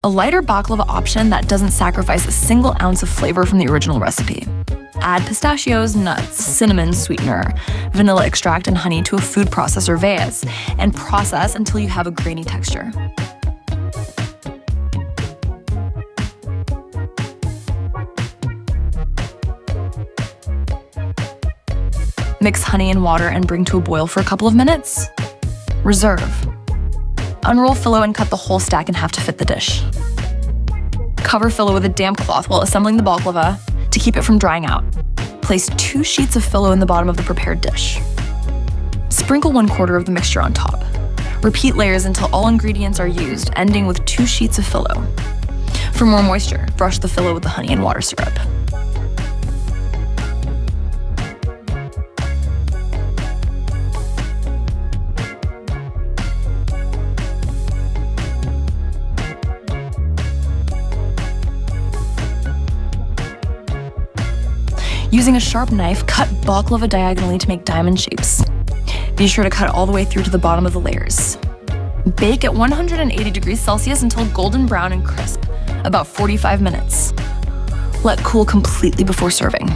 A lighter baklava option that doesn't sacrifice a single ounce of flavor from the original recipe. Add pistachios, nuts, cinnamon sweetener, vanilla extract, and honey to a food processor vase, and process until you have a grainy texture. Mix honey and water and bring to a boil for a couple of minutes. Reserve. Unroll phyllo and cut the whole stack in half to fit the dish. Cover phyllo with a damp cloth while assembling the baklava to keep it from drying out. Place 2 sheets of phyllo in the bottom of the prepared dish. Sprinkle 1/4 of the mixture on top. Repeat layers until all ingredients are used, ending with 2 sheets of phyllo. For more moisture, brush the phyllo with the honey and water syrup. Using a sharp knife, cut baklava diagonally to make diamond shapes. Be sure to cut all the way through to the bottom of the layers. Bake at 180 degrees Celsius until golden brown and crisp, about 45 minutes. Let cool completely before serving.